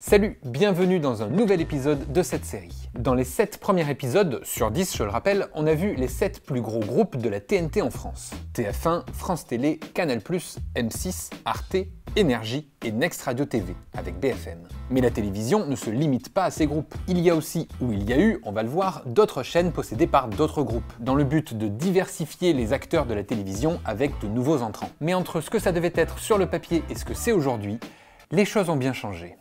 Salut, bienvenue dans un nouvel épisode de cette série. Dans les 7 premiers épisodes, sur 10 je le rappelle, on a vu les 7 plus gros groupes de la TNT en France. TF1, France Télé, Canal+, M6, Arte, Énergie et Next Radio TV, avec BFM. Mais la télévision ne se limite pas à ces groupes. Il y a aussi, ou il y a eu, on va le voir, d'autres chaînes possédées par d'autres groupes, dans le but de diversifier les acteurs de la télévision avec de nouveaux entrants. Mais entre ce que ça devait être sur le papier et ce que c'est aujourd'hui, les choses ont bien changé.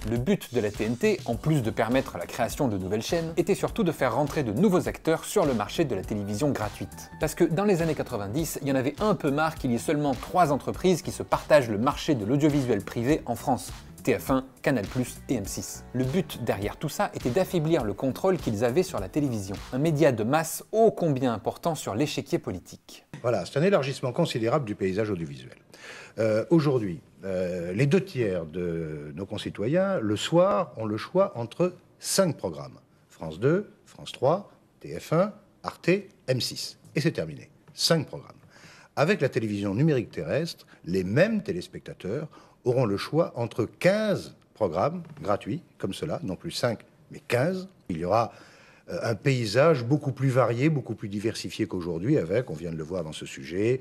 Le but de la TNT, en plus de permettre la création de nouvelles chaînes, était surtout de faire rentrer de nouveaux acteurs sur le marché de la télévision gratuite. Parce que dans les années 90, il y en avait un peu marre qu'il y ait seulement 3 entreprises qui se partagent le marché de l'audiovisuel privé en France. TF1, Canal+, et M6. Le but derrière tout ça était d'affaiblir le contrôle qu'ils avaient sur la télévision, un média de masse ô combien important sur l'échiquier politique. Voilà, c'est un élargissement considérable du paysage audiovisuel. Aujourd'hui, les 2/3 de nos concitoyens, le soir, ont le choix entre 5 programmes. France 2, France 3, TF1, Arte, M6. Et c'est terminé. 5 programmes. Avec la télévision numérique terrestre, les mêmes téléspectateurs auront le choix entre 15 programmes gratuits, comme cela, non plus 5, mais 15. Il y aura un paysage beaucoup plus varié, beaucoup plus diversifié qu'aujourd'hui, avec, on vient de le voir dans ce sujet,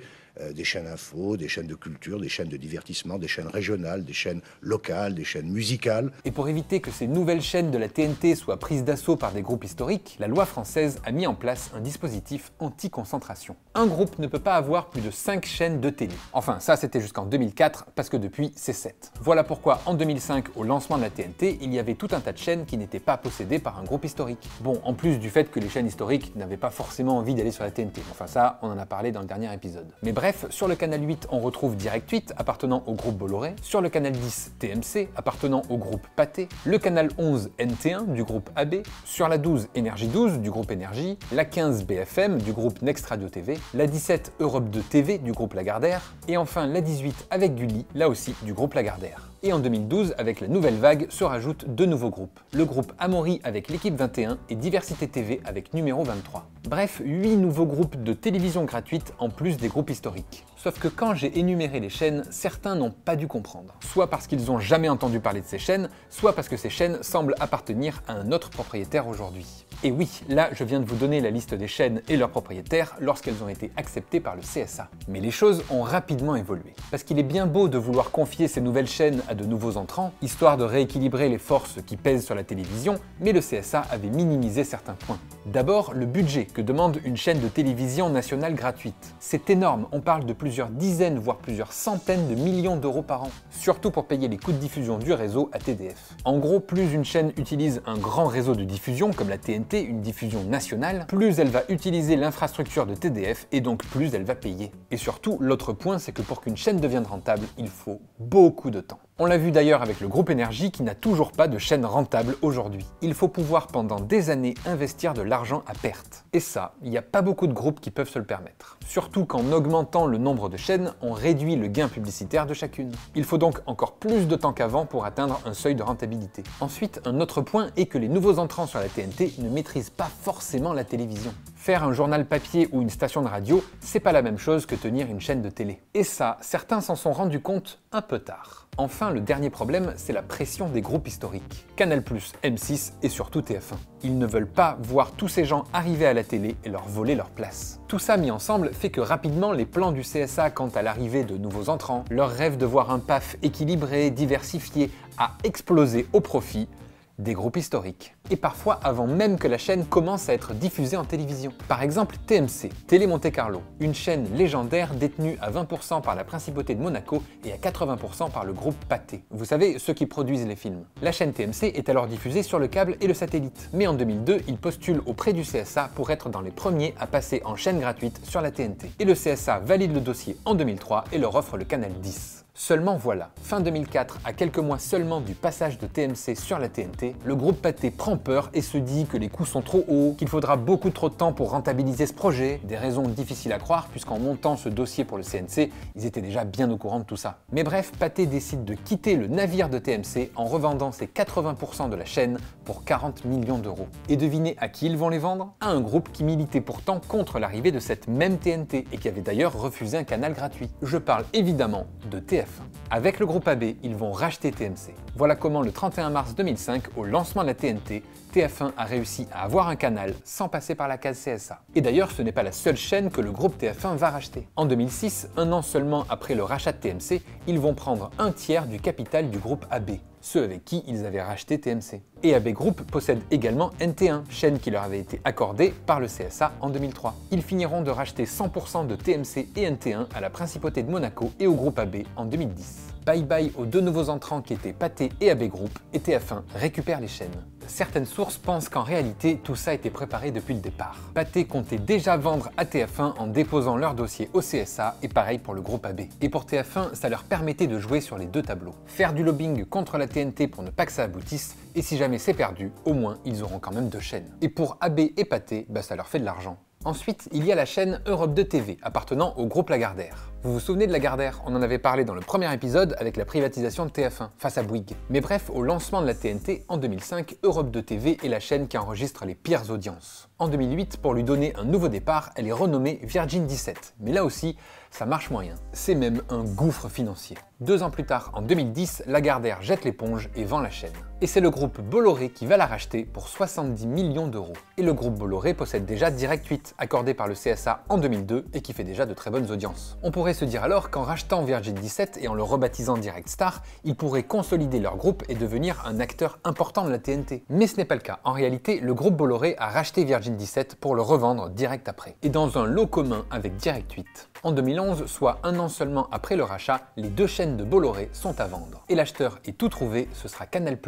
des chaînes info, des chaînes de culture, des chaînes de divertissement, des chaînes régionales, des chaînes locales, des chaînes musicales. Et pour éviter que ces nouvelles chaînes de la TNT soient prises d'assaut par des groupes historiques, la loi française a mis en place un dispositif anti-concentration. Un groupe ne peut pas avoir plus de 5 chaînes de télé. Enfin, ça c'était jusqu'en 2004, parce que depuis c'est 7. Voilà pourquoi en 2005, au lancement de la TNT, il y avait tout un tas de chaînes qui n'étaient pas possédées par un groupe historique. Bon, en plus du fait que les chaînes historiques n'avaient pas forcément envie d'aller sur la TNT. Enfin ça, on en a parlé dans le dernier épisode. Mais bref, sur le canal 8, on retrouve Direct 8, appartenant au groupe Bolloré, sur le canal 10, TMC, appartenant au groupe Pathé, le canal 11, NT1, du groupe AB, sur la 12, Énergie 12, du groupe Énergie, la 15, BFM, du groupe Next Radio TV, la 17, Europe 2 TV, du groupe Lagardère, et enfin la 18, avec Gulli, là aussi, du groupe Lagardère. Et en 2012, avec la nouvelle vague, se rajoutent 2 nouveaux groupes. Le groupe Amaury avec l'équipe 21 et Diversité TV avec numéro 23. Bref, 8 nouveaux groupes de télévision gratuite en plus des groupes historiques. Sauf que quand j'ai énuméré les chaînes, certains n'ont pas dû comprendre. Soit parce qu'ils n'ont jamais entendu parler de ces chaînes, soit parce que ces chaînes semblent appartenir à un autre propriétaire aujourd'hui. Et oui, là je viens de vous donner la liste des chaînes et leurs propriétaires lorsqu'elles ont été acceptées par le CSA. Mais les choses ont rapidement évolué. Parce qu'il est bien beau de vouloir confier ces nouvelles chaînes à de nouveaux entrants, histoire de rééquilibrer les forces qui pèsent sur la télévision, mais le CSA avait minimisé certains points. D'abord, le budget que demande une chaîne de télévision nationale gratuite. C'est énorme, on parle de plusieurs dizaines, voire plusieurs centaines de millions d'euros par an. Surtout pour payer les coûts de diffusion du réseau à TDF. En gros, plus une chaîne utilise un grand réseau de diffusion, comme la TNT, une diffusion nationale, plus elle va utiliser l'infrastructure de TDF et donc plus elle va payer. Et surtout, l'autre point, c'est que pour qu'une chaîne devienne rentable, il faut beaucoup de temps. On l'a vu d'ailleurs avec le groupe Énergie qui n'a toujours pas de chaîne rentable aujourd'hui. Il faut pouvoir pendant des années investir de l'argent à perte. Et ça, il n'y a pas beaucoup de groupes qui peuvent se le permettre. Surtout qu'en augmentant le nombre de chaînes, on réduit le gain publicitaire de chacune. Il faut donc encore plus de temps qu'avant pour atteindre un seuil de rentabilité. Ensuite, un autre point est que les nouveaux entrants sur la TNT ne maîtrisent pas forcément la télévision. Faire un journal papier ou une station de radio, c'est pas la même chose que tenir une chaîne de télé. Et ça, certains s'en sont rendus compte un peu tard. Enfin, le dernier problème, c'est la pression des groupes historiques. Canal+, M6 et surtout TF1. Ils ne veulent pas voir tous ces gens arriver à la télé et leur voler leur place. Tout ça mis ensemble fait que rapidement les plans du CSA quant à l'arrivée de nouveaux entrants, leur rêve de voir un PAF équilibré, diversifié, a explosé au profit des groupes historiques. Et parfois avant même que la chaîne commence à être diffusée en télévision. Par exemple TMC, Télé Monte Carlo, une chaîne légendaire détenue à 20% par la Principauté de Monaco et à 80% par le groupe Pathé. Vous savez, ceux qui produisent les films. La chaîne TMC est alors diffusée sur le câble et le satellite. Mais en 2002, ils postulent auprès du CSA pour être dans les premiers à passer en chaîne gratuite sur la TNT. Et le CSA valide le dossier en 2003 et leur offre le canal 10. Seulement voilà, fin 2004, à quelques mois seulement du passage de TMC sur la TNT, le groupe Pathé prend peur et se dit que les coûts sont trop hauts, qu'il faudra beaucoup trop de temps pour rentabiliser ce projet, des raisons difficiles à croire puisqu'en montant ce dossier pour le CNC, ils étaient déjà bien au courant de tout ça. Mais bref, Pathé décide de quitter le navire de TMC en revendant ses 80% de la chaîne pour 40 millions d'euros. Et devinez à qui ils vont les vendre? À un groupe qui militait pourtant contre l'arrivée de cette même TNT et qui avait d'ailleurs refusé un canal gratuit. Je parle évidemment de TF1. Avec le groupe AB, ils vont racheter TMC. Voilà comment le 31 mars 2005, au lancement de la TNT, TF1 a réussi à avoir un canal sans passer par la case CSA. Et d'ailleurs, ce n'est pas la seule chaîne que le groupe TF1 va racheter. En 2006, un an seulement après le rachat de TMC, ils vont prendre un tiers du capital du groupe AB, ceux avec qui ils avaient racheté TMC. Et AB Group possède également NT1, chaîne qui leur avait été accordée par le CSA en 2003. Ils finiront de racheter 100% de TMC et NT1 à la Principauté de Monaco et au groupe AB en 2010. Bye bye aux deux nouveaux entrants qui étaient Pathé et AB Group, et TF1 récupère les chaînes. Certaines sources pensent qu'en réalité, tout ça était préparé depuis le départ. Pathé comptait déjà vendre à TF1 en déposant leur dossier au CSA, et pareil pour le groupe AB. Et pour TF1, ça leur permettait de jouer sur les deux tableaux. Faire du lobbying contre la TNT pour ne pas que ça aboutisse, et si jamais c'est perdu, au moins ils auront quand même deux chaînes. Et pour AB et Pathé, ça leur fait de l'argent. Ensuite, il y a la chaîne Europe 2 TV, appartenant au groupe Lagardère. Vous vous souvenez de Lagardère? On en avait parlé dans le premier épisode avec la privatisation de TF1 face à Bouygues. Mais bref, au lancement de la TNT en 2005, Europe 2 TV est la chaîne qui enregistre les pires audiences. En 2008, pour lui donner un nouveau départ, elle est renommée Virgin 17. Mais là aussi, ça marche moyen. C'est même un gouffre financier. 2 ans plus tard, en 2010, Lagardère jette l'éponge et vend la chaîne. Et c'est le groupe Bolloré qui va la racheter pour 70 millions d'euros. Et le groupe Bolloré possède déjà Direct 8, accordé par le CSA en 2002 et qui fait déjà de très bonnes audiences. On pourrait se dire alors qu'en rachetant Virgin 17 et en le rebaptisant Direct Star, ils pourraient consolider leur groupe et devenir un acteur important de la TNT. Mais ce n'est pas le cas. En réalité, le groupe Bolloré a racheté Virgin 17 pour le revendre direct après. Et dans un lot commun avec Direct 8. En 2011, soit un an seulement après le rachat, les deux chaînes de Bolloré sont à vendre. Et l'acheteur est tout trouvé, ce sera Canal+.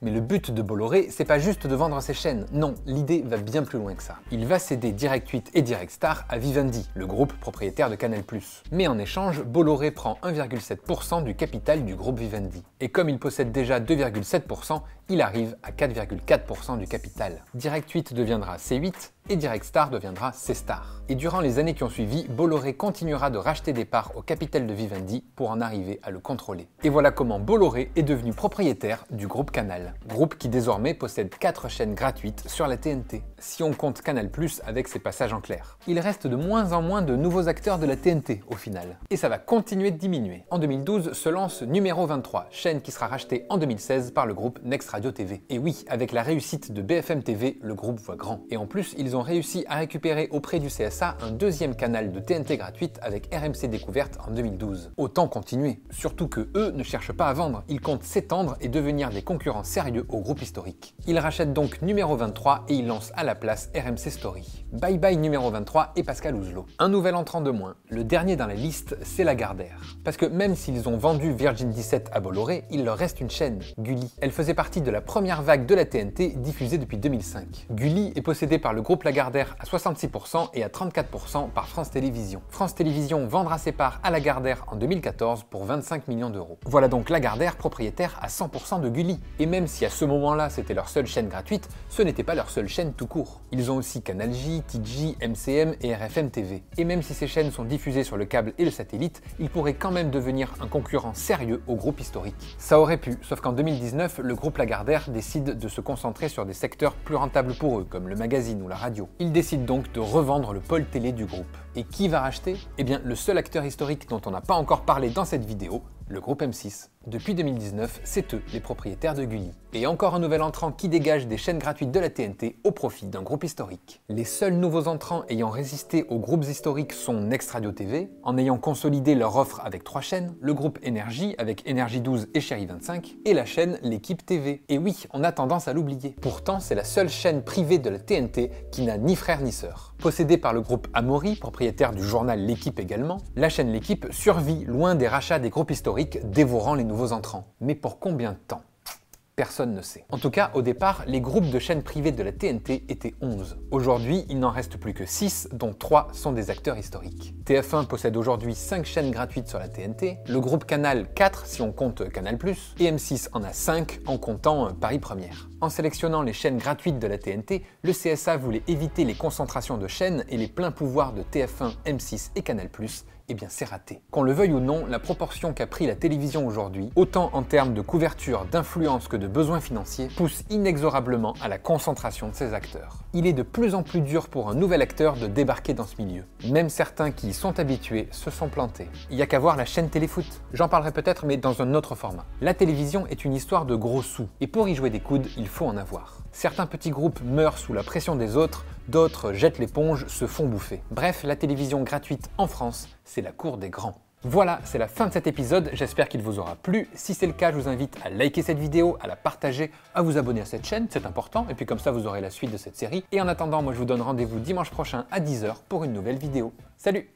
Mais le but de Bolloré, c'est pas juste de vendre ses chaînes, non, l'idée va bien plus loin que ça. Il va céder Direct 8 et Direct Star à Vivendi, le groupe propriétaire de Canal+. Mais en échange, Bolloré prend 1,7% du capital du groupe Vivendi. Et comme il possède déjà 2,7%, il arrive à 4,4% du capital. Direct 8 deviendra C8, et Direct Star deviendra C-Star. Et durant les années qui ont suivi, Bolloré continuera de racheter des parts au capital de Vivendi pour en arriver à le contrôler. Et voilà comment Bolloré est devenu propriétaire du groupe Canal, groupe qui désormais possède 4 chaînes gratuites sur la TNT, si on compte Canal+ avec ses passages en clair. Il reste de moins en moins de nouveaux acteurs de la TNT au final, et ça va continuer de diminuer. En 2012 se lance Numéro 23, chaîne qui sera rachetée en 2016 par le groupe Next Radio TV. Et oui, avec la réussite de BFM TV, le groupe voit grand. Et en plus, ils ont réussi à récupérer auprès du CSA un deuxième canal de TNT gratuite avec RMC Découverte en 2012. Autant continuer, surtout que eux ne cherchent pas à vendre, ils comptent s'étendre et devenir des concurrents sérieux au groupe historique. Ils rachètent donc Numéro 23 et ils lancent à la place RMC Story. Bye bye Numéro 23 et Pascal Ouzelot. Un nouvel entrant de moins, le dernier dans la liste, c'est Lagardère. Parce que même s'ils ont vendu Virgin 17 à Bolloré, il leur reste une chaîne, Gulli. Elle faisait partie de la première vague de la TNT diffusée depuis 2005. Gulli est possédé par le groupe Lagardère à 66% et à 34% par France Télévisions. France Télévisions vendra ses parts à Lagardère en 2014 pour 25 millions d'euros. Voilà donc Lagardère propriétaire à 100% de Gulli. Et même si à ce moment-là c'était leur seule chaîne gratuite, ce n'était pas leur seule chaîne tout court. Ils ont aussi Canal J, TJ, MCM et RFM TV. Et même si ces chaînes sont diffusées sur le câble et le satellite, ils pourraient quand même devenir un concurrent sérieux au groupe historique. Ça aurait pu, sauf qu'en 2019, le groupe Lagardère décide de se concentrer sur des secteurs plus rentables pour eux, comme le magazine ou la radio. Ils décident donc de revendre le pôle télé du groupe. Et qui va racheter? Eh bien, le seul acteur historique dont on n'a pas encore parlé dans cette vidéo, le groupe M6. Depuis 2019, c'est eux les propriétaires de Gulli. Et encore un nouvel entrant qui dégage des chaînes gratuites de la TNT au profit d'un groupe historique. Les seuls nouveaux entrants ayant résisté aux groupes historiques sont Next Radio TV, en ayant consolidé leur offre avec 3 chaînes, le groupe Énergie avec Énergie 12 et Chérie 25, et la chaîne L'Équipe TV. Et oui, on a tendance à l'oublier. Pourtant, c'est la seule chaîne privée de la TNT qui n'a ni frère ni sœur. Possédée par le groupe Amaury, propriétaire du journal L'Équipe également, la chaîne L'Équipe survit loin des rachats des groupes historiques dévorant les nouveaux entrants. Mais pour combien de temps? Personne ne sait. En tout cas, au départ, les groupes de chaînes privées de la TNT étaient 11. Aujourd'hui, il n'en reste plus que 6, dont 3 sont des acteurs historiques. TF1 possède aujourd'hui 5 chaînes gratuites sur la TNT, le groupe Canal 4 si on compte Canal+, et M6 en a 5 en comptant Paris Première. En sélectionnant les chaînes gratuites de la TNT, le CSA voulait éviter les concentrations de chaînes et les pleins pouvoirs de TF1, M6 et Canal+. Eh bien c'est raté. Qu'on le veuille ou non, la proportion qu'a pris la télévision aujourd'hui, autant en termes de couverture, d'influence que de besoins financiers, pousse inexorablement à la concentration de ses acteurs. Il est de plus en plus dur pour un nouvel acteur de débarquer dans ce milieu. Même certains qui y sont habitués se sont plantés. Il n'y a qu'à voir la chaîne Téléfoot. J'en parlerai peut-être mais dans un autre format. La télévision est une histoire de gros sous, et pour y jouer des coudes, il faut en avoir. Certains petits groupes meurent sous la pression des autres, d'autres jettent l'éponge, se font bouffer. Bref, la télévision gratuite en France, c'est la cour des grands. Voilà, c'est la fin de cet épisode, j'espère qu'il vous aura plu. Si c'est le cas, je vous invite à liker cette vidéo, à la partager, à vous abonner à cette chaîne, c'est important, et puis comme ça vous aurez la suite de cette série. Et en attendant, moi je vous donne rendez-vous dimanche prochain à 10 h pour une nouvelle vidéo. Salut!